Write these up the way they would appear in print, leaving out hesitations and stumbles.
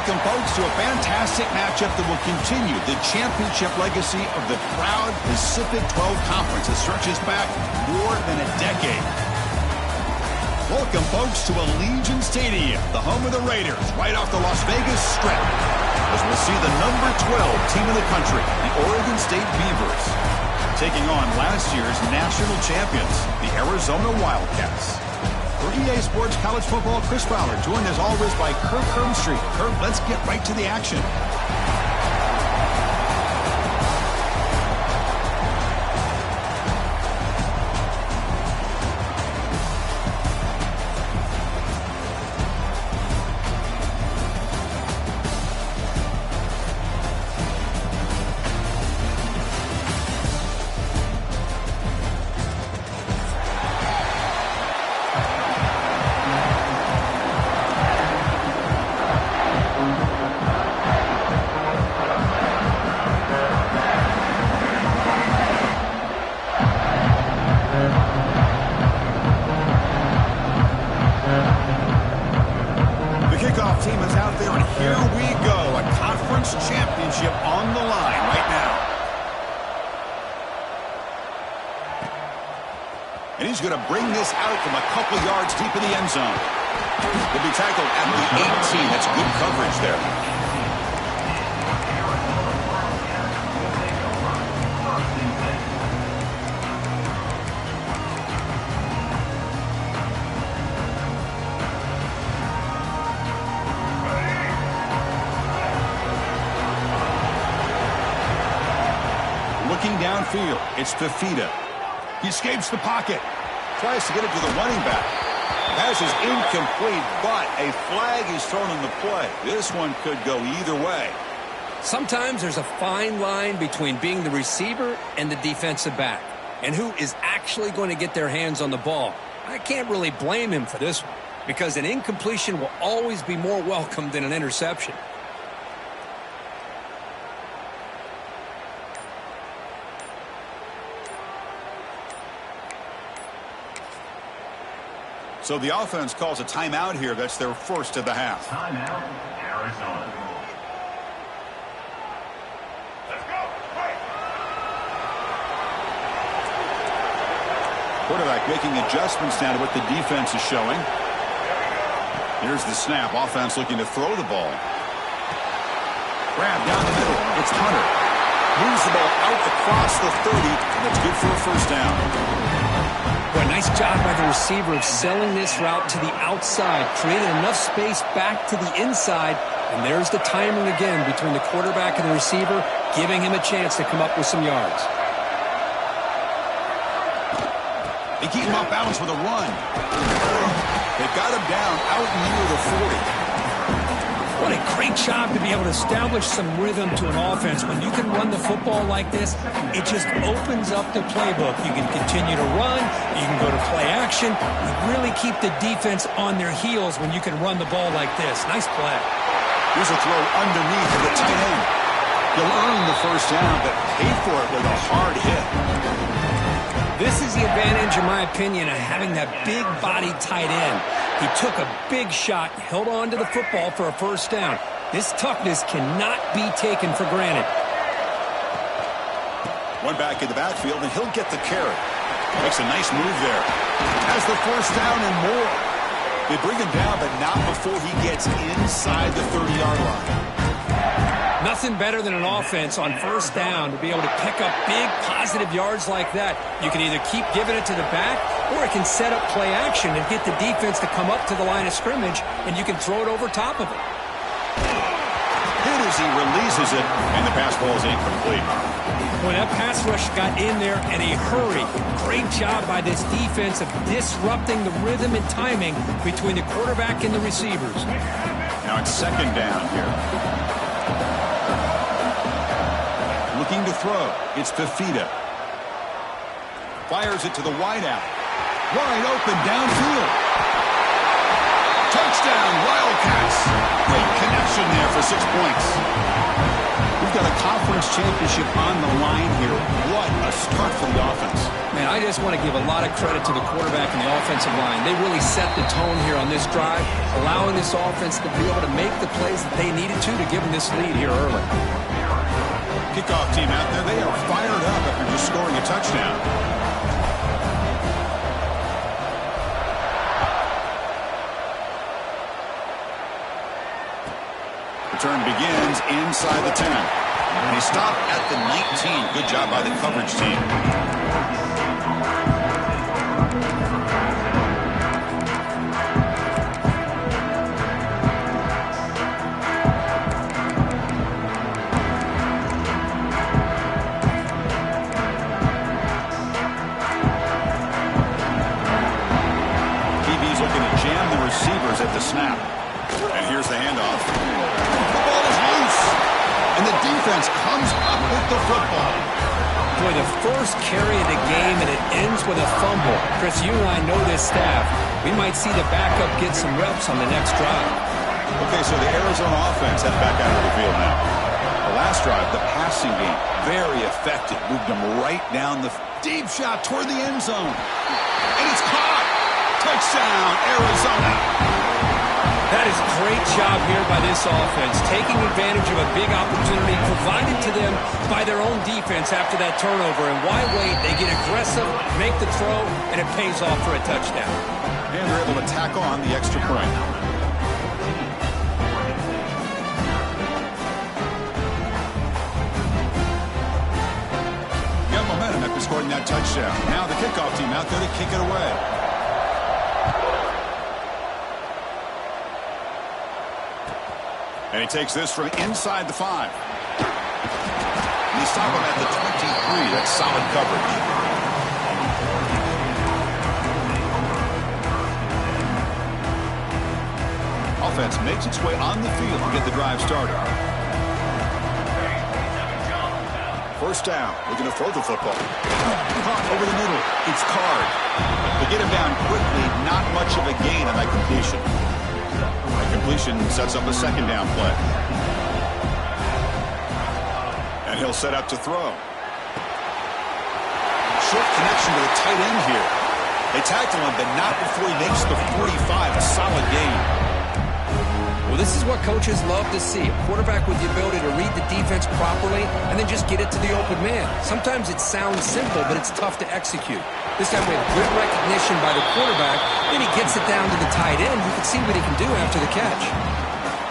Welcome, folks, to a fantastic matchup that will continue the championship legacy of the proud Pacific 12 Conference that stretches back more than a decade. Welcome, folks, to Allegiant Stadium, the home of the Raiders, right off the Las Vegas Strip, as we'll see the number 12 team in the country, the Oregon State Beavers, taking on last year's national champions, the Arizona Wildcats. For EA Sports College Football, Chris Fowler, joined as always by Kirk Hermstreet. Kirk, let's get right to the action. Team is out there, and here we go. A conference championship on the line right now. And he's going to bring this out from a couple yards deep in the end zone. He'll be tackled at the 18. That's good coverage there. Looking downfield, it's Fafita. He escapes the pocket. Tries to get it to the running back. Pass is incomplete, but a flag is thrown on the play. This one could go either way. Sometimes there's a fine line between being the receiver and the defensive back, and who is actually going to get their hands on the ball. I can't really blame him for this one, because an incompletion will always be more welcome than an interception. So the offense calls a timeout here. That's their first of the half. Timeout, Arizona. Let's go. Quarterback making adjustments now to what the defense is showing. Here's the snap. Offense looking to throw the ball. Grab down the middle. It's Hunter. Moves the ball out across the 30. And that's good for a first down. Boy, nice job by the receiver of selling this route to the outside, creating enough space back to the inside, and there's the timing again between the quarterback and the receiver, giving him a chance to come up with some yards. They keep him off balance with a run. They've got him down out near the 40. What a great job to be able to establish some rhythm to an offense. When you can run the football like this, it just opens up the playbook. You can continue to run. You can go to play action. You really keep the defense on their heels when you can run the ball like this. Nice play. Here's a throw underneath to the tight end. He'll earn the first down, but pay for it with a hard hit. This is the advantage, in my opinion, of having that big body tight end. He took a big shot, held on to the football for a first down. This toughness cannot be taken for granted. One back in the backfield, and he'll get the carry. Makes a nice move there. Has the first down and more. They bring him down, but not before he gets inside the 30-yard line. Nothing better than an offense on first down to be able to pick up big positive yards like that. You can either keep giving it to the back, or it can set up play action and get the defense to come up to the line of scrimmage, and you can throw it over top of it. Hit as he releases it, and the pass ball is incomplete. Boy, that pass rush got in there in a hurry. Great job by this defense of disrupting the rhythm and timing between the quarterback and the receivers. Now it's second down here. Looking to throw. It's Fafita. Fires it to the wideout. Wide open downfield. Touchdown, Wildcats. Great connection there for 6 points. We've got a conference championship on the line here. What a start for the offense. Man, I just want to give a lot of credit to the quarterback and the offensive line. They really set the tone here on this drive, allowing this offense to be able to make the plays that they needed to give them this lead here early. Kickoff team out there, they are fired up after just scoring a touchdown. Return begins inside the 10. They stop at the 19. Good job by the coverage team. DB's looking to jam the receivers at the snap. And here's the handoff. The ball is loose. And the defense comes up with the football. Boy, the first carry of the game, and it ends with a fumble. Chris, you and I know this staff. We might see the backup get some reps on the next drive. Okay, so the Arizona offense heads back out of the field now. The last drive, the passing game, very effective. Moved them right down the deep shot toward the end zone. And it's caught. Touchdown, Arizona. That is a great job here by this offense, taking advantage of a big opportunity provided to them by their own defense after that turnover. And why wait? They get aggressive, make the throw, and it pays off for a touchdown. And they're able to tack on the extra point. Got momentum after scoring that touchdown. Now the kickoff team out there to kick it away. And he takes this from inside the 5. And they stop him at the 23. That's solid coverage. Offense makes its way on the field to get the drive started. First down. We're going to throw the football. Caught over the middle. It's Card. They get him down quickly. Not much of a gain on that completion. Completion sets up a second down play. And he'll set up to throw. Short connection to the tight end here. They tackle him, but not before he makes the 45. A solid gain. Well, this is what coaches love to see. A quarterback with the ability to read the defense properly and then just get it to the open man. Sometimes it sounds simple, but it's tough to execute. This time we have good recognition by the quarterback, then he gets it down to the tight end. You can see what he can do after the catch.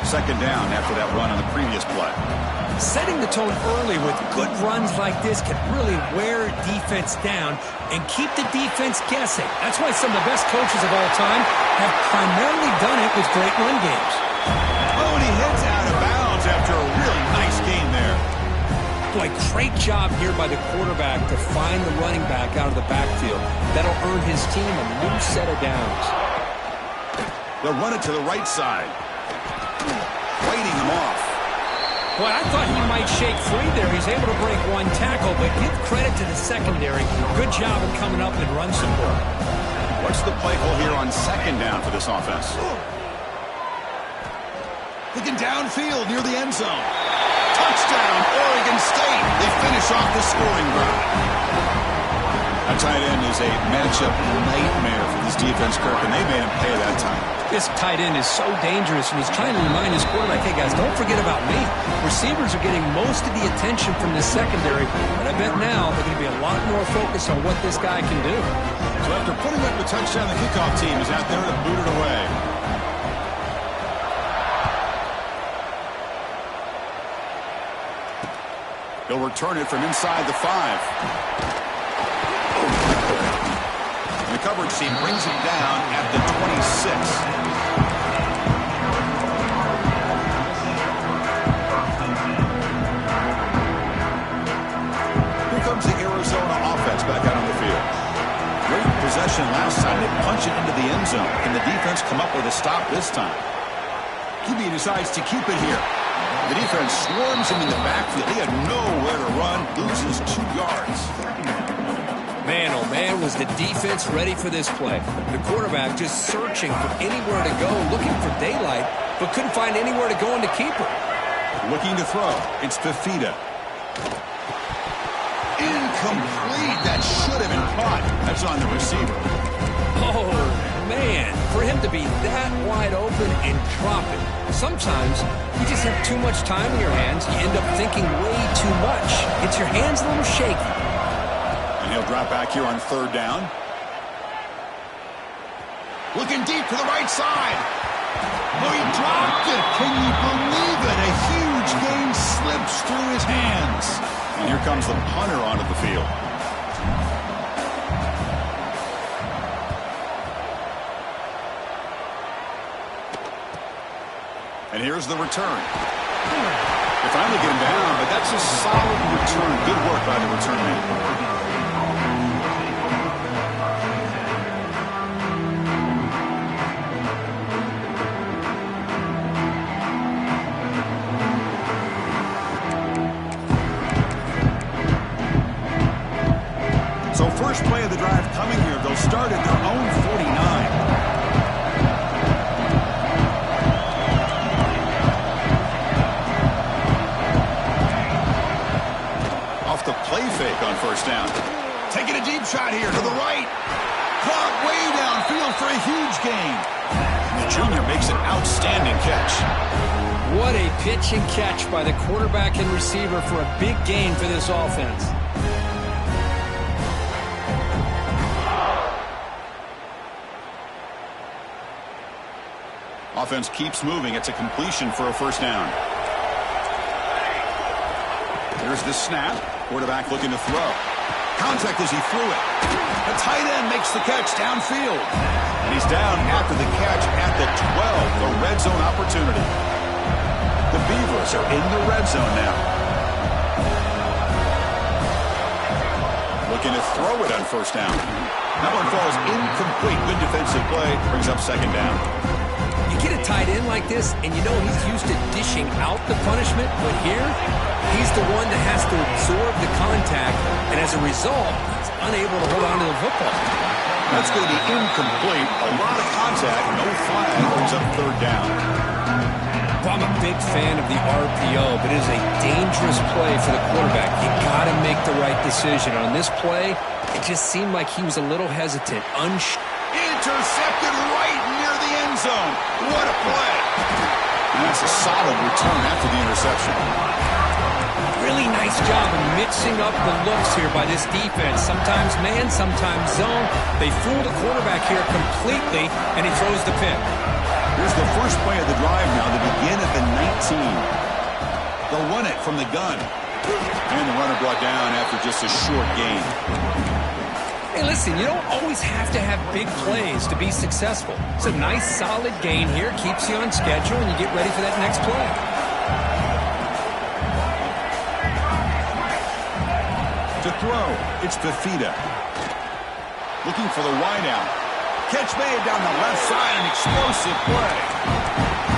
Second down after that run on the previous play. Setting the tone early with good runs like this can really wear defense down and keep the defense guessing. That's why some of the best coaches of all time have primarily done it with great run games. Oh, and he heads out of bounds after a really nice game there. Boy, great job here by the quarterback to find the running back out of the backfield. That'll earn his team a new set of downs. They'll run it to the right side. Waiting him off. Boy, I thought he might shake free there. He's able to break one tackle, but give credit to the secondary. Good job of coming up and run support. What's the play call here on second down for this offense? Looking downfield near the end zone. Touchdown, Oregon State. They finish off the scoring drive. A tight end is a matchup nightmare for this defense, Kirk, and they made him pay that time. This tight end is so dangerous, and he's trying to remind his quarterback, hey, guys, don't forget about me. Receivers are getting most of the attention from this secondary, but I bet now they're going to be a lot more focused on what this guy can do. So after putting up the touchdown, the kickoff team is out there to boot it away. He'll return it from inside the 5. The coverage team brings him down at the 26. Here comes the Arizona offense back out on the field. Great possession last time. They punch it into the end zone. Can the defense come up with a stop this time? QB decides to keep it here. The defense swarms him in the backfield. He had nowhere to run. Loses 2 yards. Man, oh man, was the defense ready for this play. The quarterback just searching for anywhere to go, looking for daylight, but couldn't find anywhere to go in the keeper. Looking to throw. It's Fafita. Incomplete. That should have been caught. That's on the receiver. Oh, man, for him to be that wide open and drop it. Sometimes you just have too much time in your hands. You end up thinking way too much. Gets your hands a little shaky. And he'll drop back here on 3rd down. Looking deep to the right side. Oh, he dropped it. Can you believe it? A huge gain slips through his hands. And here comes the punter onto the field. And here's the return. They finally get him down, but that's a solid return. Good work by the return man. So first play of the drive coming here. They'll start at their own 49. The play fake on 1st down. Taking a deep shot here to the right. Caught way downfield for a huge gain. The junior makes an outstanding catch. What a pitch and catch by the quarterback and receiver for a big gain for this offense. Offense keeps moving. It's a completion for a 1st down. Here's the snap. Quarterback looking to throw. Contact as he threw it. The tight end makes the catch downfield. And he's down after the catch at the 12. The red zone opportunity. The Beavers are in the red zone now. Looking to throw it on 1st down. That one falls incomplete. Good defensive play. Brings up 2nd down. You get a tight end like this, and you know he's used to dishing out the punishment, but here, he's the one that has to absorb the contact, and as a result, he's unable to hold on to the football. That's going to be incomplete. A lot of contact, no flag, brings up 3rd down. Well, I'm a big fan of the RPO, but it is a dangerous play for the quarterback. You got to make the right decision. On this play, it just seemed like he was a little hesitant. Intercepted right near the end zone. What a play. And that's a solid return after the interception. Really nice job of mixing up the looks here by this defense. Sometimes man, sometimes zone. They fool the quarterback here completely, and he throws the pick. Here's the first play of the drive now. They begin at the 19. They'll run it from the gun. And the runner brought down after just a short gain. Hey, listen, you don't always have to have big plays to be successful. It's a nice, solid gain here. Keeps you on schedule, and you get ready for that next play. To throw, it's Fafita. Looking for the wideout. Catch made down the left side, an explosive play.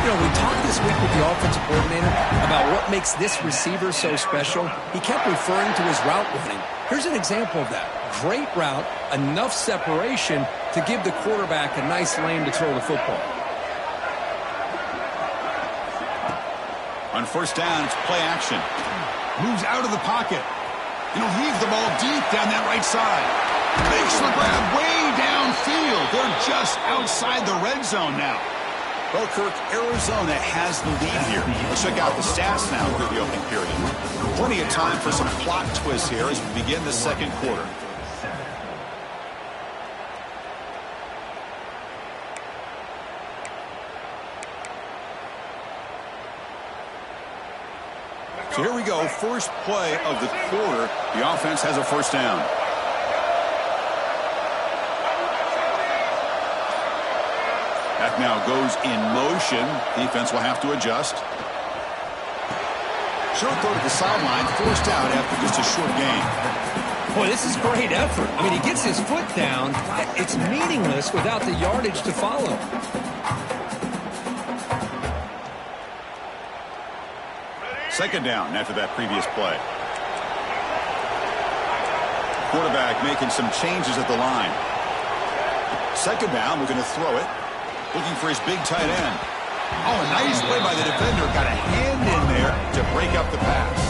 You know, we talked this week with the offensive coordinator about what makes this receiver so special. He kept referring to his route running. Here's an example of that. Great route, enough separation to give the quarterback a nice lane to throw the football. On 1st down, it's play action. Moves out of the pocket. And he'll heave the ball deep down that right side. Makes the grab way downfield. They're just outside the red zone now. Well, Kirk, Arizona has the lead here. Let's check out the stats now through the opening period. Plenty of time for some plot twists here as we begin the second quarter. So here we go, first play of the quarter. The offense has a first down. That now goes in motion. Defense will have to adjust. Short throw to the sideline, forced out after just a short gain. Boy, this is great effort. I mean, he gets his foot down, but it's meaningless without the yardage to follow. Second down after that previous play. Quarterback making some changes at the line. Second down, we're going to throw it. Looking for his big tight end. Oh, a nice play by the defender. Got a hand in there to break up the pass.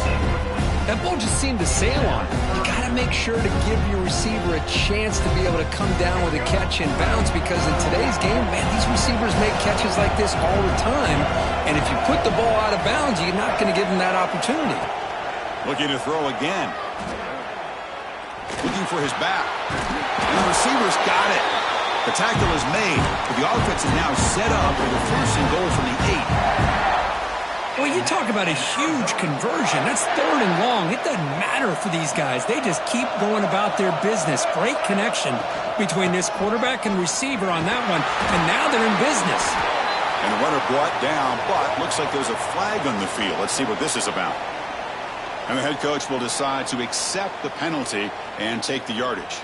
That ball just seemed to sail on him. You got to make sure to give your receiver a chance to be able to come down with a catch and bounce, because in today's game, man, these receivers make catches like this all the time. And if you put the ball out of bounds, you're not going to give them that opportunity. Looking to throw again. Looking for his back. And the receiver's got it. The tackle is made, but the offense is now set up for the first and goal from the 8. Well, you talk about a huge conversion. That's third and long. It doesn't matter for these guys. They just keep going about their business. Great connection between this quarterback and receiver on that one, and now they're in business. And the runner brought down, but looks like there's a flag on the field. Let's see what this is about. And the head coach will decide to accept the penalty and take the yardage.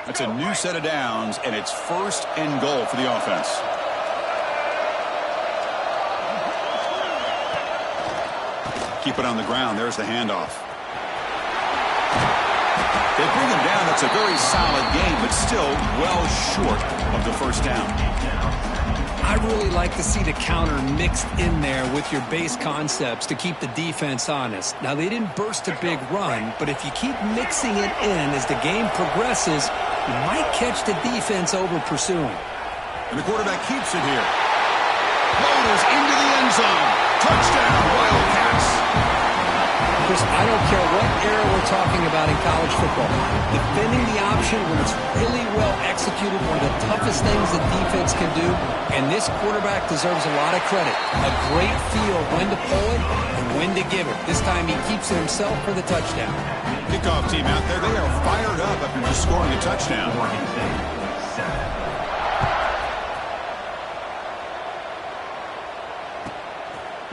That's a new set of downs, and it's first and goal for the offense. Keep it on the ground. There's the handoff. They bring him down. That's a very solid game, but still well short of the first down. I really like to see the counter mixed in there with your base concepts to keep the defense honest. Now, they didn't burst a big run, but if you keep mixing it in as the game progresses, you might catch the defense over pursuing. And the quarterback keeps it here. Floaters into the end zone. Touchdown, Wildcats. Chris, I don't care what era we're talking about in college football. Defending the option when it's really well executed, one of the toughest things that defense can do, and this quarterback deserves a lot of credit. A great feel of when to pull it and when to give it. This time he keeps it himself for the touchdown. Kickoff team out there, they are fired up after just scoring a touchdown.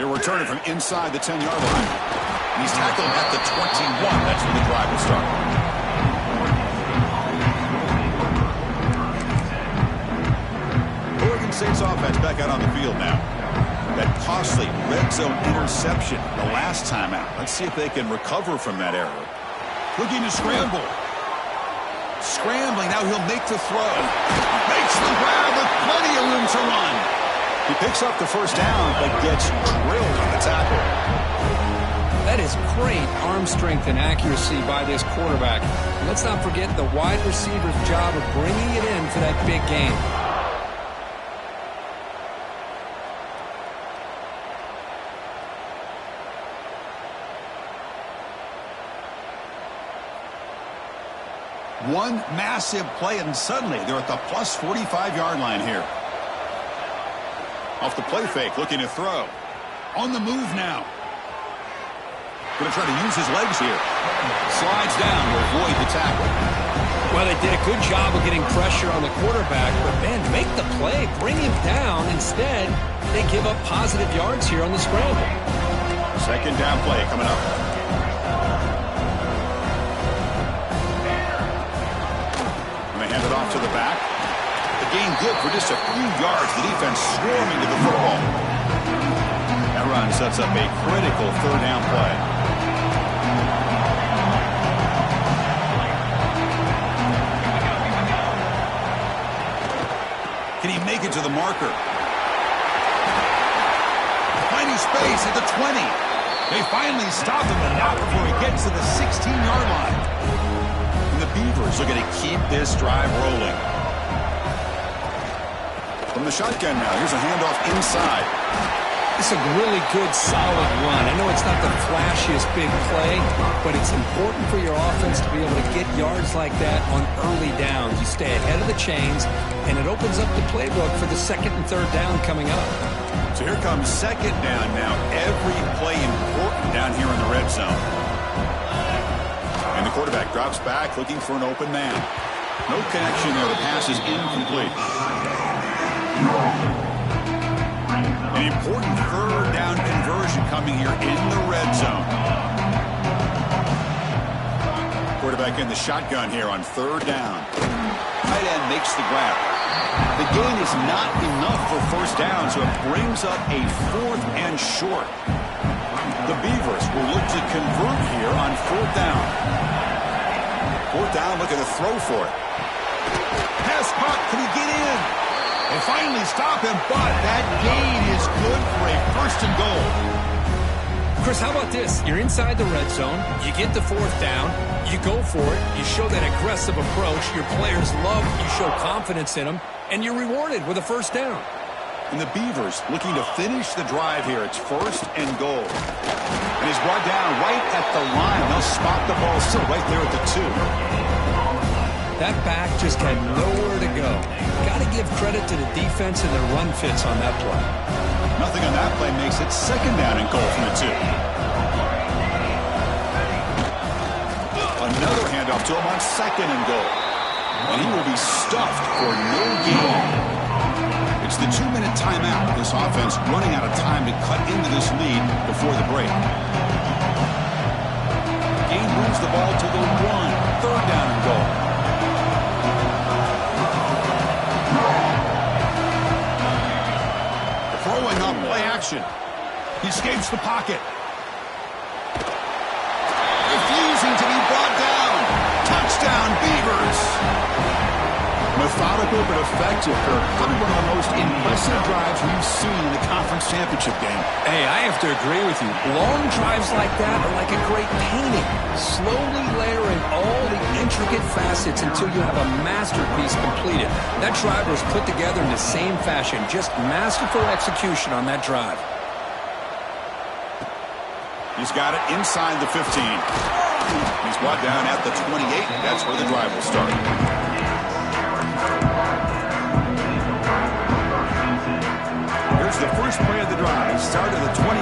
They're returning from inside the 10-yard line. And he's tackled at the 21. That's when the drive will start. Oregon State's offense back out on the field now. That costly red zone interception the last time out. Let's see if they can recover from that error. Looking to scramble. Scrambling. Now he'll make the throw. Makes the grab with plenty of room to run. He picks up the first down, but gets drilled on the tackle. That is great arm strength and accuracy by this quarterback. And let's not forget the wide receiver's job of bringing it in for that big game. One massive play, and suddenly they're at the plus 45-yard line here. Off the play fake, looking to throw. On the move now. Going to try to use his legs here. Slides down to avoid the tackle. Well, they did a good job of getting pressure on the quarterback, but, man, make the play, bring him down. Instead, they give up positive yards here on the scramble. Second down play coming up. And they hand it off to the back. The gain good for just a few yards. The defense swarming to the football. That run sets up a critical third down play. Can he make it to the marker? Finding space at the 20. They finally stop him, but not before he gets to the 16-yard line. And the Beavers are going to keep this drive rolling. From the shotgun now, here's a handoff inside. It's a really good, solid run. I know it's not the flashiest big play, but it's important for your offense to be able to get yards like that on early downs. You stay ahead of the chains, and it opens up the playbook for the second and third down coming up. So here comes second down now. Every play important down here in the red zone. And the quarterback drops back looking for an open man. No connection there. The pass is incomplete. An important third down conversion coming here in the red zone. Quarterback in the shotgun here on third down. Tight end makes the grab. The gain is not enough for first down, so it brings up a fourth and short. The Beavers will look to convert here on fourth down. Fourth down, looking to throw for it. Pass caught. Can he get in? They finally stop him, but that gain is good for a first and goal. Chris, how about this? You're inside the red zone. You get the fourth down. You go for it. You show that aggressive approach. Your players love you show confidence in them, and you're rewarded with a first down. And the Beavers looking to finish the drive here. It's first and goal. And he's brought down right at the line. They'll spot the ball still right there at the 2. That back just had nowhere to go. Got to give credit to the defense and their run fits on that play. Nothing on that play makes it second down and goal from the 2. Another handoff to him on second and goal. And he will be stuffed for no gain. It's the 2-minute timeout. This offense running out of time to cut into this lead before the break. Gain moves the ball to the 1. Third down and goal. Throwing up play action. He escapes the pocket. Refusing to be brought down. Touchdown, Beavers. Methodical but effective, Kirk. Probably one of the most impressive drives we've seen in the conference championship game. Hey, I have to agree with you. Long drives like that are like a great painting. Slowly layering all the intricate facets until you have a masterpiece completed. That drive was put together in the same fashion. Just masterful execution on that drive. He's got it inside the 15. He's brought down at the 28. That's where the drive will start. Here's the first play of the drive. Start at the 28.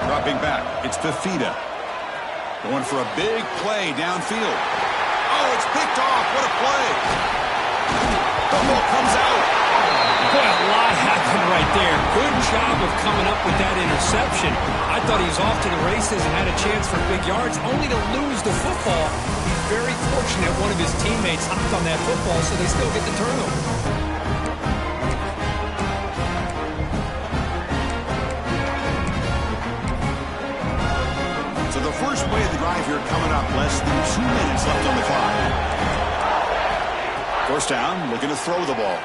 Dropping back. It's Fafita. Going for a big play downfield. Oh, it's picked off. What a play. The ball comes out. Boy, a lot happened right there. Good job of coming up with that interception. I thought he was off to the races and had a chance for big yards, only to lose the football. He's very fortunate one of his teammates hopped on that football, so they still get the turnover. So the first play of the drive here coming up. Less than 2 minutes left on the clock. First down, looking to throw the ball.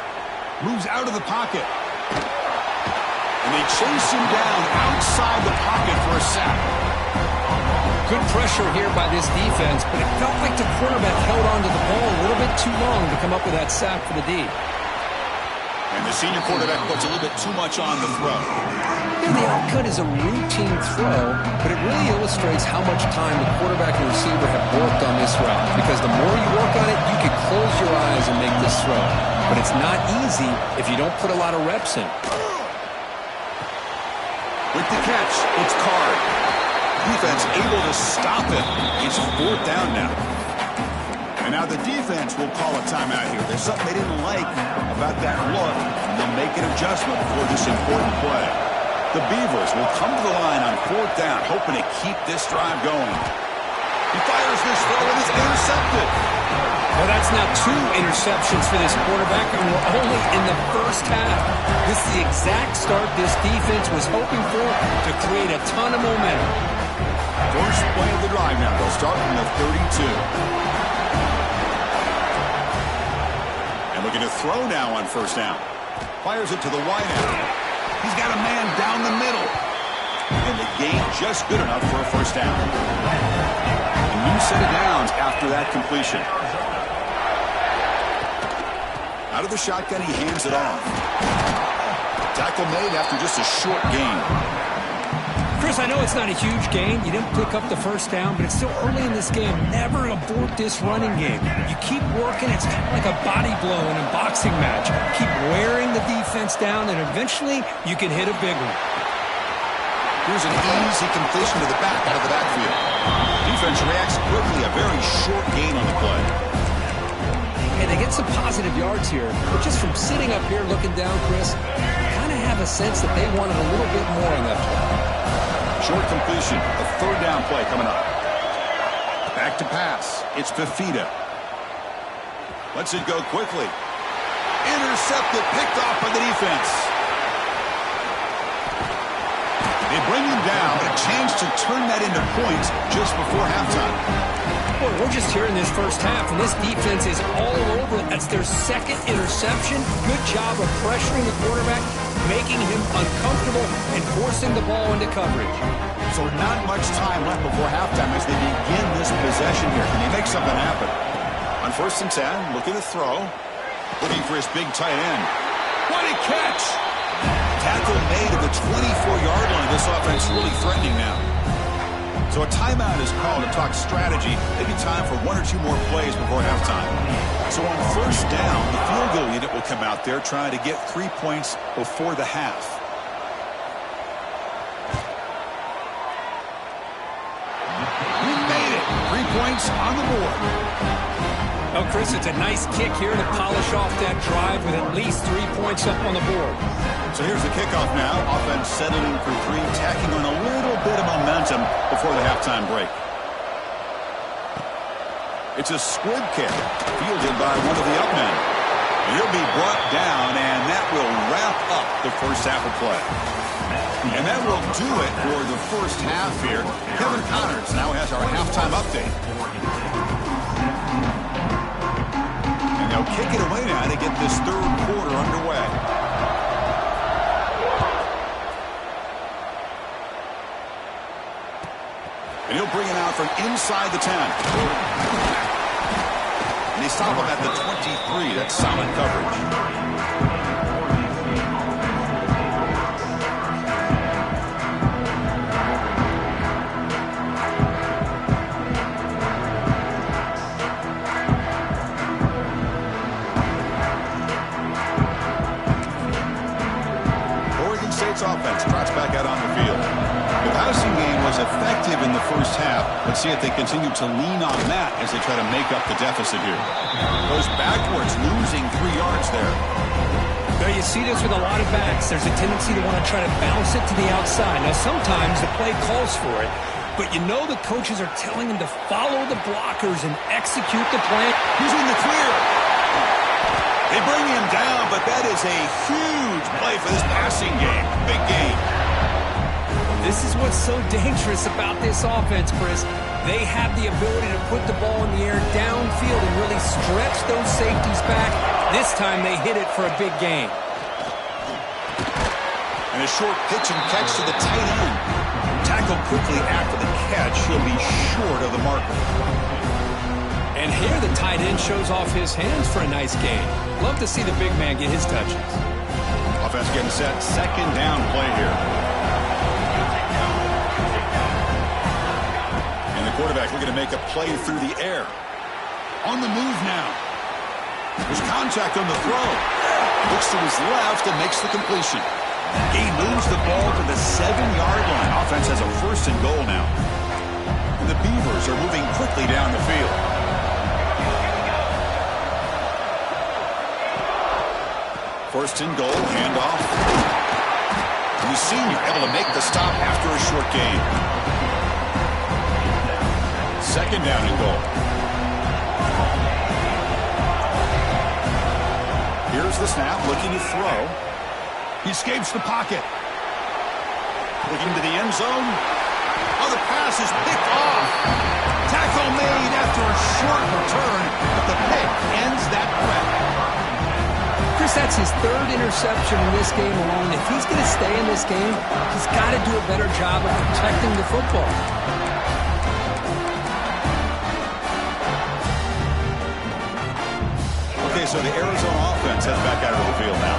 Moves out of the pocket. And they chase him down outside the pocket for a sack. Good pressure here by this defense, but it felt like the quarterback held onto the ball a little bit too long to come up with that sack for the D. And the senior quarterback puts a little bit too much on the throw. Yeah, the outcut is a routine throw, but it really illustrates how much time the quarterback and receiver have worked on this route. Because the more you work on it, you can close your eyes and make this throw. But it's not easy if you don't put a lot of reps in. With the catch, it's Card. Defense able to stop it. It's fourth down now. And now the defense will call a timeout here. There's something they didn't like about that look, and they'll make an adjustment for this important play. The Beavers will come to the line on fourth down, hoping to keep this drive going. He fires this throw, and it's intercepted. Well, that's now 2 interceptions for this quarterback, and we're only in the first half. This is the exact start this defense was hoping for to create a ton of momentum. First play of the drive now. They'll start from the 32. And looking to throw now on first down. Fires it to the wide end. He's got a man down the middle. And the gain just good enough for a first down. A new set of downs after that completion. Out of the shotgun, he hands it off. Tackle made after just a short gain. Chris, I know it's not a huge gain. You didn't pick up the first down, but it's still early in this game. Never abort this running game. You keep working. It's kind of like a body blow in a boxing match. Keep wearing the defense down, and eventually you can hit a big one. Here's an easy completion to the back out of the backfield. Defense reacts quickly. A very short gain on the play. Hey, they get some positive yards here, but just from sitting up here looking down, Chris, kind of have a sense that they wanted a little bit more on that play. Short completion, a third down play coming up. Back to pass. It's Fafita. Lets it go quickly. Intercepted, picked off by the defense. They bring him down, but a chance to turn that into points just before halftime. Boy, we're just here in this first half, and this defense is all over it. That's their second interception. Good job of pressuring the quarterback, making him uncomfortable, and forcing the ball into coverage. So not much time left before halftime as they begin this possession here. Can he make something happen? On 1st and 10, looking to throw. Looking for his big tight end. What a catch! Tackle made at the 24-yard line. This offense really threatening now. So a timeout is called to talk strategy. Maybe time for 1 or 2 more plays before halftime. So on first down, the field goal unit will come out there trying to get 3 points before the half. We made it. 3 points on the board. Oh, Chris, it's a nice kick here to polish off that drive with at least 3 points up on the board. So here's the kickoff now. Offense settling for 3, tacking on a little bit of momentum before the halftime break. It's a squib kick, fielded by one of the up men. He'll be brought down, and that will wrap up the first half of play. And that will do it for the first half here. Kevin Connors now has our halftime update. And they'll kick it away now to get this third quarter underway. And he'll bring it out from inside the 10. And they stop him at the 23. That's solid coverage. Oregon State's offense trots back out on the field. The passing game was effective in the first half. Let's see if they continue to lean on that as they try to make up the deficit here. Goes backwards, losing 3 yards there. Now, you see this with a lot of backs. There's a tendency to want to try to bounce it to the outside. Now, sometimes the play calls for it, but you know the coaches are telling them to follow the blockers and execute the plan. He's in the clear. They bring him down, but that is a huge play for this passing game. Big game. This is what's so dangerous about this offense, Chris. They have the ability to put the ball in the air downfield and really stretch those safeties back. This time they hit it for a big gain. And a short pitch and catch to the tight end. Tackled quickly after the catch. He'll be short of the marker. And here the tight end shows off his hands for a nice gain. Love to see the big man get his touches. Offense getting set. Second down play here. Quarterback looking to make a play through the air. On the move now. There's contact on the throw. Looks to his left and makes the completion. He moves the ball to the 7-yard line. Offense has a 1st and goal now. And the Beavers are moving quickly down the field. First and goal, handoff. And the senior able to make the stop after a short gain. Second down and goal. snap, looking to throw. He escapes the pocket. Looking to the end zone. Oh, the pass is picked off. Tackle made after a short return, but the pick ends that threat. Chris, that's his third interception in this game alone. If he's going to stay in this game, he's got to do a better job of protecting the football. Okay, so the Arizona offense heads back out of the field now.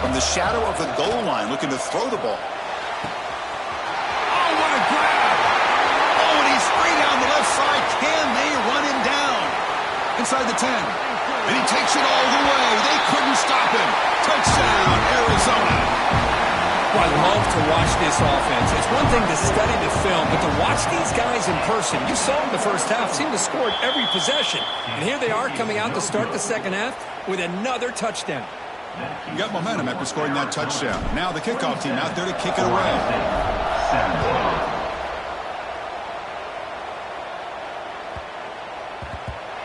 From the shadow of the goal line, looking to throw the ball. Oh, what a grab! Oh, and he's free down the left side. Can they run him down? Inside the 10. And he takes it all the way. They couldn't stop him. Touchdown, Arizona. Well, I love to watch this offense. It's one thing to study the film, but to watch these guys in person. You saw them the first half, seemed to score every possession. And here they are coming out to start the second half with another touchdown. You got momentum after scoring that touchdown. Now the kickoff team out there to kick it away.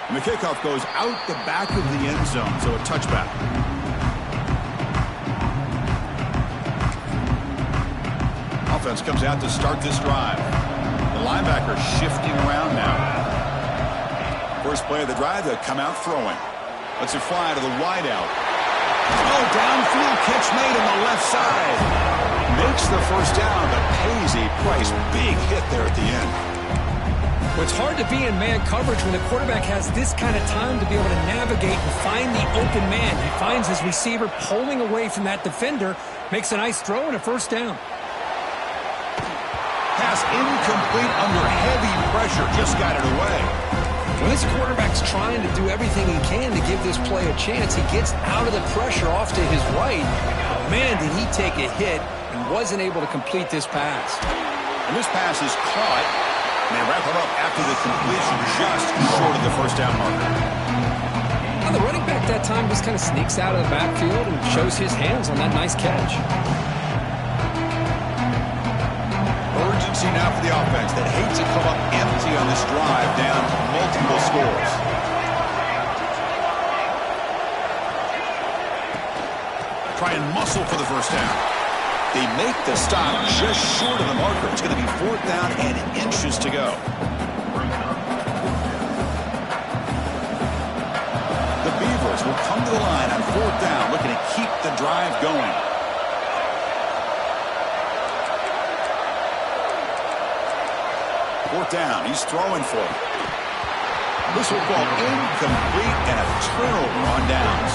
And the kickoff goes out the back of the end zone, so a touchback. Offense comes out to start this drive. The linebacker shifting around now. First play of the drive, they'll come out throwing. Lets it fly to the wideout. Oh, downfield catch made on the left side. Makes the first down, but pays a price. Big hit there at the end. Well, it's hard to be in man coverage when the quarterback has this kind of time to be able to navigate and find the open man. He finds his receiver pulling away from that defender, makes a nice throw and a first down. Pass incomplete under heavy pressure. Just got it away. When this quarterback's trying to do everything he can to give this play a chance, he gets out of the pressure off to his right. But man, did he take a hit and wasn't able to complete this pass. And this pass is caught, and they wrap it up after the completion just short of the first down marker. Now the running back that time just kind of sneaks out of the backfield and shows his hands on that nice catch. Urgency now for the offense that hates to come up empty on this drive down multiple scores. Try and muscle for the first down. They make the stop just short of the marker. It's going to be fourth down and inches to go. The Beavers will come to the line on fourth down, looking to keep the drive going. Fourth down, he's throwing for it. This will fall incomplete and a turnover on downs.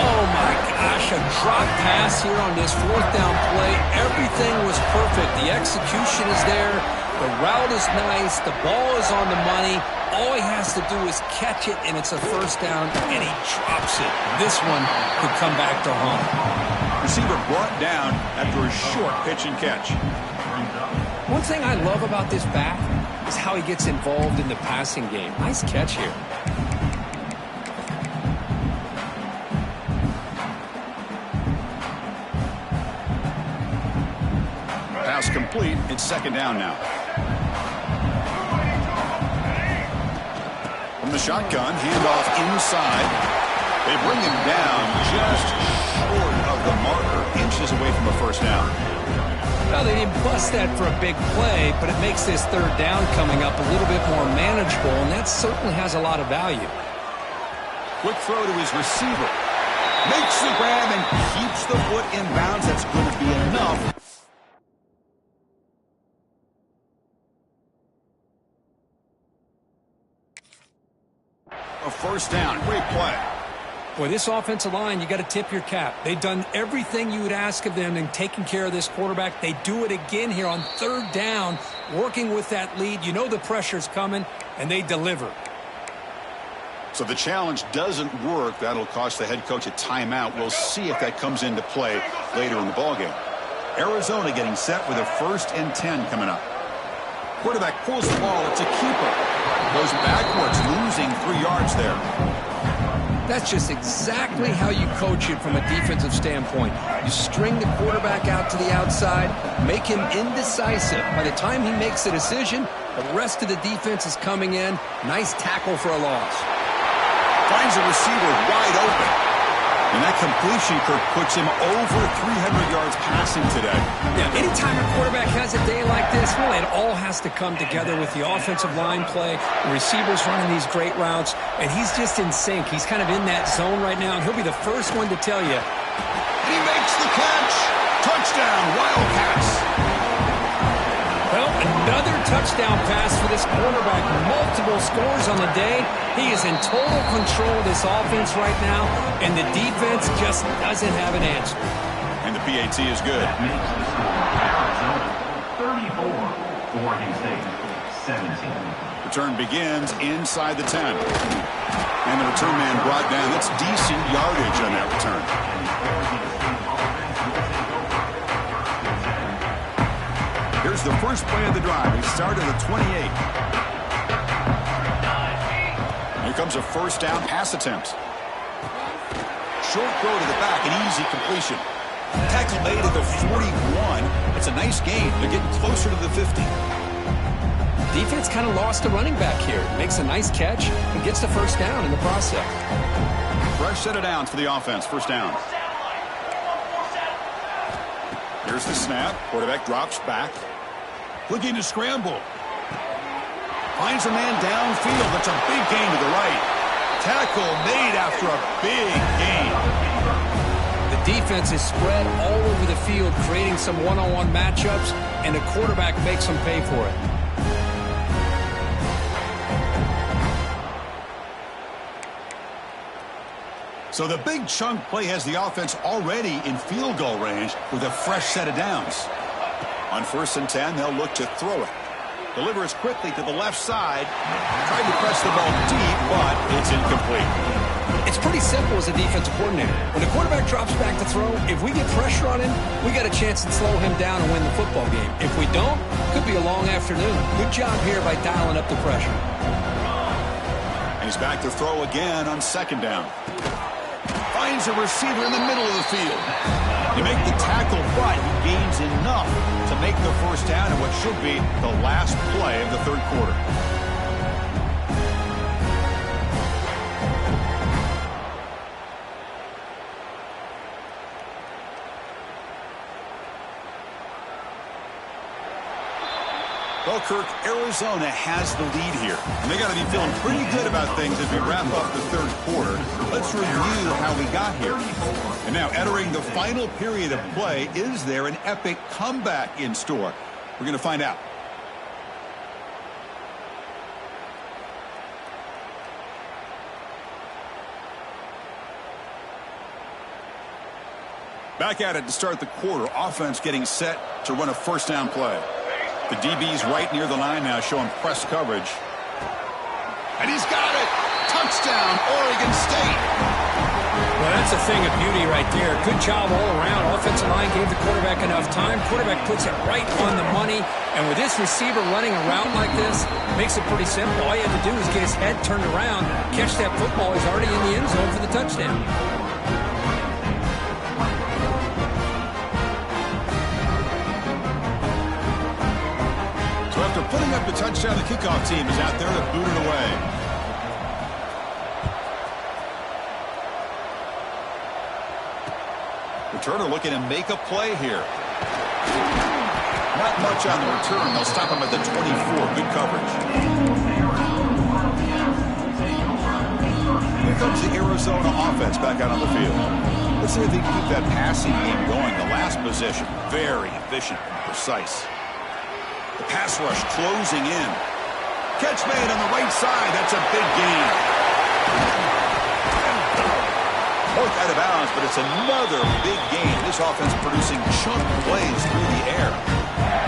Oh my gosh, a drop pass here on this fourth down play. Everything was perfect. The execution is there. The route is nice. The ball is on the money. All he has to do is catch it, and it's a first down, and he drops it. This one could come back to haunt. Receiver brought down after a short pitch and catch. One thing I love about this back is how he gets involved in the passing game. Nice catch here. Pass complete. It's second down now. From the shotgun, handoff inside. They bring him down just short of the marker, inches away from a first down. Well, they didn't bust that for a big play, but it makes this third down coming up a little bit more manageable, and that certainly has a lot of value. Quick throw to his receiver. Makes the grab and keeps the foot in bounds. That's going to be enough. A first down. Great play. Boy, this offensive line, you got to tip your cap. They've done everything you would ask of them in taking care of this quarterback. They do it again here on third down, working with that lead. You know the pressure's coming, and they deliver. So the challenge doesn't work. That'll cost the head coach a timeout. We'll see if that comes into play later in the ballgame. Arizona getting set with a 1st and 10 coming up. Quarterback pulls the ball. It's a keeper. Goes backwards, losing 3 yards there. That's just exactly how you coach it from a defensive standpoint. You string the quarterback out to the outside, make him indecisive. By the time he makes the decision, the rest of the defense is coming in. Nice tackle for a loss. Finds a receiver wide open. And that completion, Kirk, puts him over 300 yards passing today. Yeah, anytime a quarterback has a day like this, really, it all has to come together with the offensive line play, the receivers running these great routes, and he's just in sync. He's kind of in that zone right now, and he'll be the first one to tell you. He makes the catch. Touchdown, Wildcats. Well, another touchdown pass for this quarterback. Multiple scores on the day. He is in total control of this offense right now, and the defense just doesn't have an answer. And the PAT is good. That makes the score Arizona 34, Oregon State 17. Return begins inside the 10. And the return man brought down. That's decent yardage on that return. Here's the first play of the drive. He started at 28. Here comes a first down pass attempt. Short throw to the back, an easy completion. Tackle made at the 41. It's a nice gain. They're getting closer to the 50. Defense kind of lost a running back here. Makes a nice catch and gets the first down in the process. Fresh set of downs for the offense. First down. Here's the snap. Quarterback drops back. Looking to scramble. Finds a man downfield. That's a big gain to the right. Tackle made after a big gain. The defense is spread all over the field, creating some one-on-one matchups, and the quarterback makes them pay for it. So the big chunk play has the offense already in field goal range with a fresh set of downs. On 1st and 10, they'll look to throw it. Delivers quickly to the left side. Tried to press the ball deep, but it's incomplete. It's pretty simple as a defensive coordinator. When the quarterback drops back to throw, if we get pressure on him, we got a chance to slow him down and win the football game. If we don't, could be a long afternoon. Good job here by dialing up the pressure. And he's back to throw again on 2nd down. Finds a receiver in the middle of the field. You make the tackle, but he gains enough to make the first down in what should be the last play of the 3rd quarter. Well, Kirk, Arizona has the lead here. And they got to be feeling pretty good about things as we wrap up the 3rd quarter. Let's review how we got here. And now, entering the final period of play, is there an epic comeback in store? We're going to find out. Back at it to start the quarter. Offense getting set to run a first down play. The DB's right near the line now, showing press coverage. And he's got it! Touchdown, Oregon State! Well, that's a thing of beauty right there. Good job all around. Offensive line gave the quarterback enough time. Quarterback puts it right on the money. And with this receiver running a route like this, makes it pretty simple. All you have to do is get his head turned around, catch that football. He's already in the end zone for the touchdown. After putting up the touchdown, the kickoff team is out there to boot it away. Returner looking to make a play here. Not much on the return. They'll stop him at the 24. Good coverage. Here comes the Arizona offense back out on the field. Let's see if they can keep that passing game going. The last possession, very efficient and precise. The pass rush closing in. Catch made on the right side. That's a big gain. Both out of bounds, but it's another big gain. This offense producing chunk plays through the air.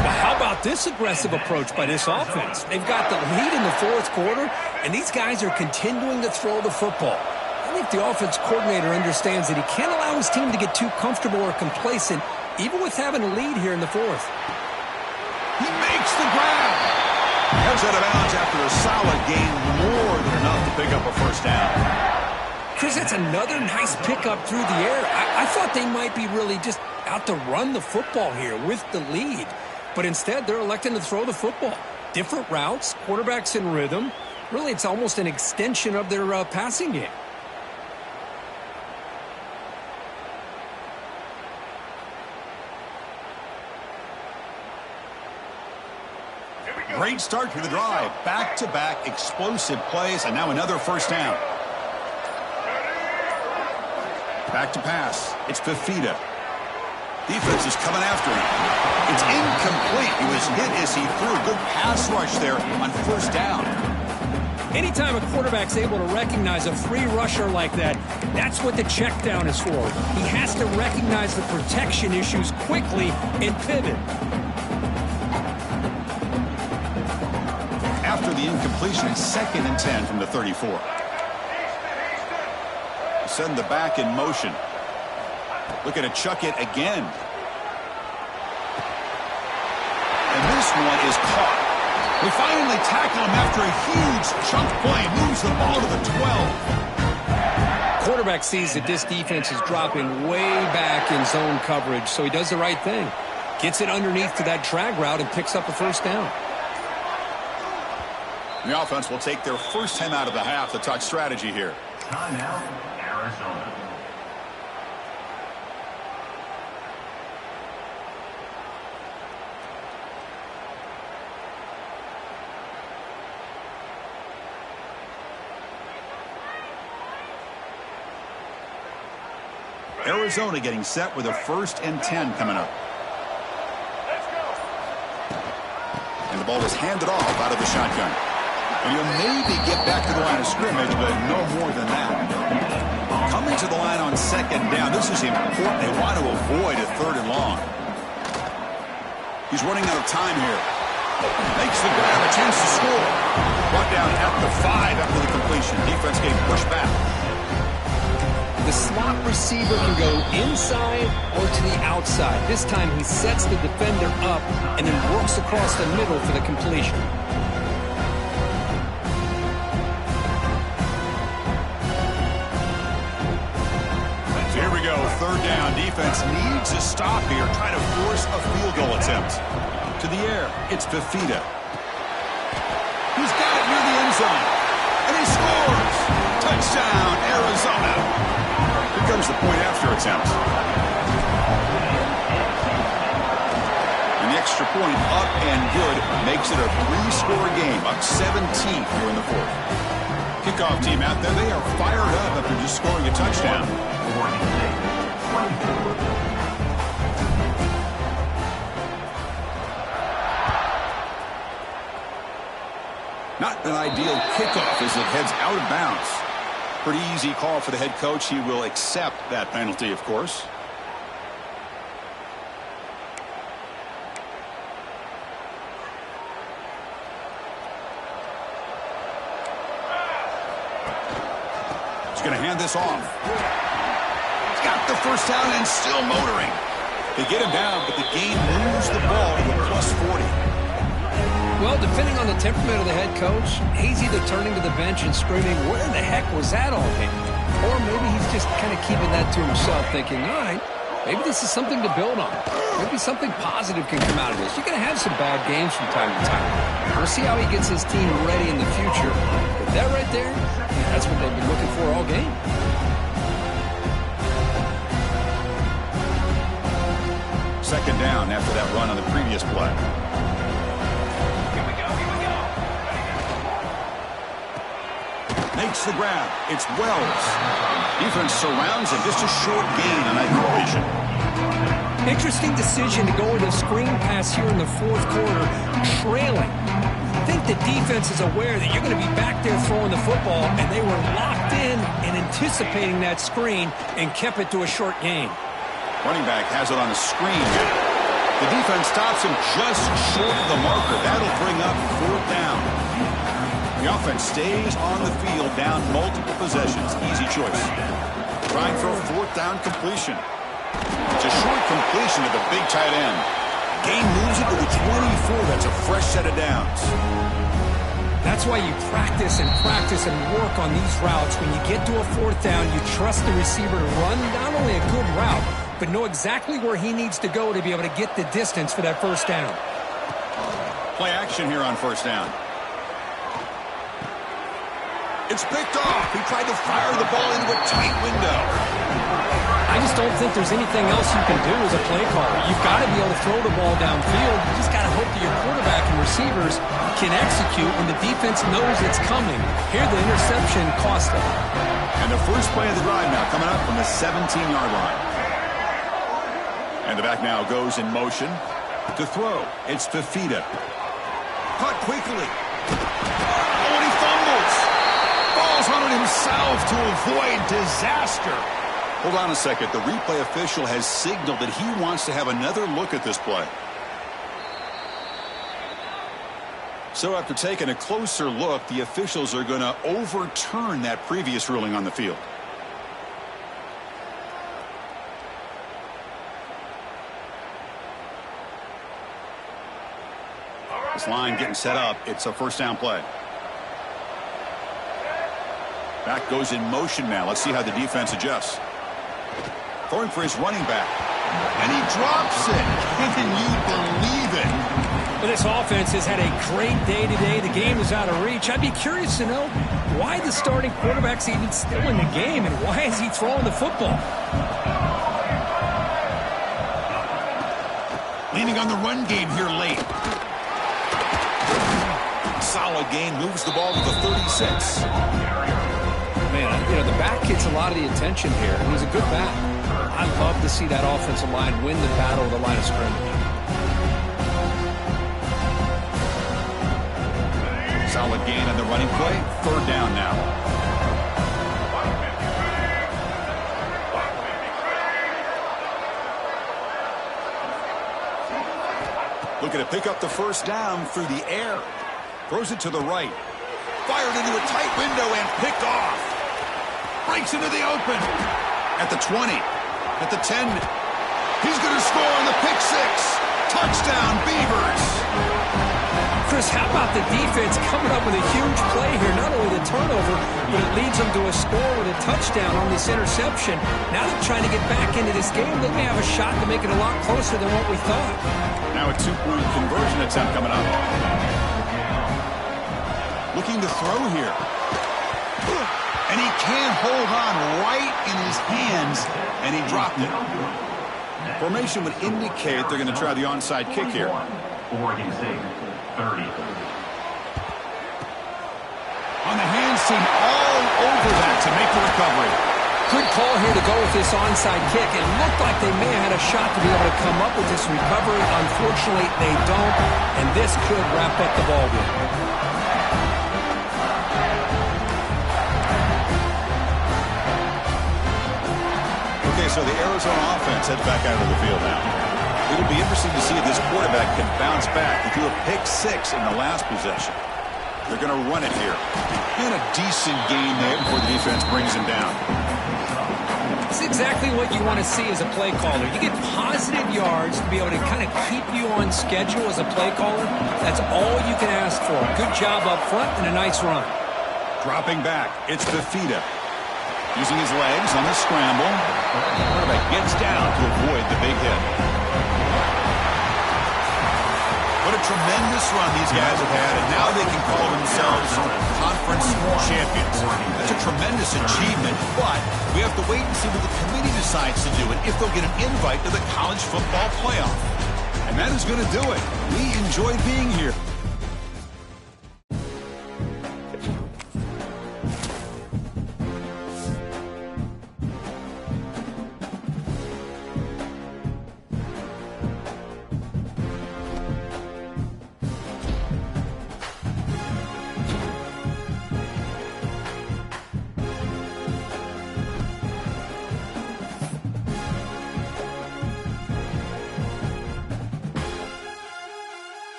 Well, how about this aggressive approach by this offense? They've got the lead in the 4th quarter, and these guys are continuing to throw the football. I think the offense coordinator understands that he can't allow his team to get too comfortable or complacent, even with having a lead here in the 4th. He makes the grab. Comes out of bounds after a solid gain, more than enough to pick up a first down. Chris, that's another nice pickup through the air. I thought they might be really just out to run the football here with the lead. But instead, they're electing to throw the football. Different routes, quarterbacks in rhythm. Really, it's almost an extension of their passing game. Great start to the drive. Back-to-back explosive plays, and now another first down. Back to pass. It's Fafita. Defense is coming after him. It's incomplete. He was hit as he threw a good pass rush there on first down. Anytime a quarterback's able to recognize a free rusher like that, that's what the check down is for. He has to recognize the protection issues quickly and pivot. After the incompletion, 2nd and 10 from the 34. Send the back in motion. Looking to chuck it again. And this one is caught. We finally tackle him after a huge chunk play. Moves the ball to the 12. Quarterback sees that this defense is dropping way back in zone coverage, so he does the right thing. Gets it underneath to that drag route and picks up a first down. The offense will take their first time out of the half to talk strategy here. Timeout, Arizona. Arizona getting set with a 1st and 10 coming up. And the ball is handed off out of the shotgun. And you'll maybe get back to the line of scrimmage, but no more than that. Coming to the line on 2nd down. This is important. They want to avoid a 3rd and long. He's running out of time here. Makes the grab, a chance to score. Brought down at the 5 after the completion. Defense getting pushed back. The slot receiver can go inside or to the outside. This time he sets the defender up and then works across the middle for the completion. Here we go, 3rd down. Defense needs a stop here, trying to force a field goal attempt. To the air, it's Fafita. He's got it near the end zone. And he scores! Touchdown, Arizona! Here comes the point after attempt. And the extra point up and good makes it a 3-score game, up 17 here in the 4th. Kickoff team out there, they are fired up after just scoring a touchdown. Not an ideal kickoff as it heads out of bounds. Pretty easy call for the head coach. He will accept that penalty, of course. He's going to hand this off. He's got the first down and still motoring. They get him down, but the game moves the ball to a +40. Well, depending on the temperament of the head coach, he's either turning to the bench and screaming, where the heck was that all game? Or maybe he's just kind of keeping that to himself, thinking, all right, maybe this is something to build on. Maybe something positive can come out of this. You're going to have some bad games from time to time. We'll see how he gets his team ready in the future. But that right there, that's what they've been looking for all game. Second down after that run on the previous play. Makes the grab. It's Wells. Defense surrounds him. Just a short gain on that completion. Interesting decision to go with a screen pass here in the 4th quarter, trailing. I think the defense is aware that you're going to be back there throwing the football, and they were locked in and anticipating that screen and kept it to a short gain. Running back has it on a screen. The defense stops him just short of the marker. That'll bring up 4th down. The offense stays on the field down multiple possessions. Easy choice. Trying for a 4th down completion. It's a short completion to the big tight end. Game moves it to the 24. That's a fresh set of downs. That's why you practice and work on these routes. When you get to a 4th down, you trust the receiver to run not only a good route, but know exactly where he needs to go to be able to get the distance for that first down. Play action here on 1st down. It's picked off. He tried to fire the ball into a tight window. I just don't think there's anything else you can do as a play caller. You've got to be able to throw the ball downfield. You just got to hope that your quarterback and receivers can execute when the defense knows it's coming. Here, the interception cost them. And the first play of the drive now coming up from the 17-yard line. And the back now goes in motion to throw. It's Fafita. Caught quickly. Oh, and he fumbles. Falls on it himself to avoid disaster. Hold on a second. The replay official has signaled that he wants to have another look at this play. So after taking a closer look, the officials are going to overturn that previous ruling on the field. This line getting set up. It's a first down play. Back goes in motion now. Let's see how the defense adjusts. Throwing for his running back. And he drops it. Can you believe it? Well, this offense has had a great day today. The game is out of reach. I'd be curious to know why the starting quarterback's even still in the game and why is he throwing the football? Leaning on the run game here late. Solid gain, moves the ball to the 36. Man, you know, the back gets a lot of the attention here. He's a good back. I'd love to see that offensive line win the battle of the line of scrimmage. Solid gain on the running play. Third down now. Looking to pick up the first down through the air. Throws it to the right. Fired into a tight window and picked off. Breaks into the open. At the 20. At the 10. He's going to score on the pick six. Touchdown, Beavers. Chris, how about the defense coming up with a huge play here? Not only the turnover, but it leads them to a score with a touchdown on this interception. Now they're trying to get back into this game. They may have a shot to make it a lot closer than what we thought. Now a two-point conversion attempt coming up. Looking to throw here. And he can't hold on right in his hands, and he dropped it. Formation would indicate they're going to try the onside kick here. Oregon State, 30. On the hands team all over that to make the recovery. Good call here to go with this onside kick. It looked like they may have had a shot to be able to come up with this recovery. Unfortunately, they don't, and this could wrap up the ball game. So the Arizona offense heads back out of the field now. It'll be interesting to see if this quarterback can bounce back. He threw a pick six in the last possession. They're going to run it here. And a decent gain there before the defense brings him down. It's exactly what you want to see as a play caller. You get positive yards to be able to kind of keep you on schedule as a play caller. That's all you can ask for. Good job up front and a nice run. Dropping back, it's Fafita. Using his legs on the scramble. The quarterback gets down to avoid the big hit. What a tremendous run these guys have had, and now they can call themselves conference champions. That's a tremendous achievement, but we have to wait and see what the committee decides to do and if they'll get an invite to the college football playoff. And that is going to do it. We enjoyed being here.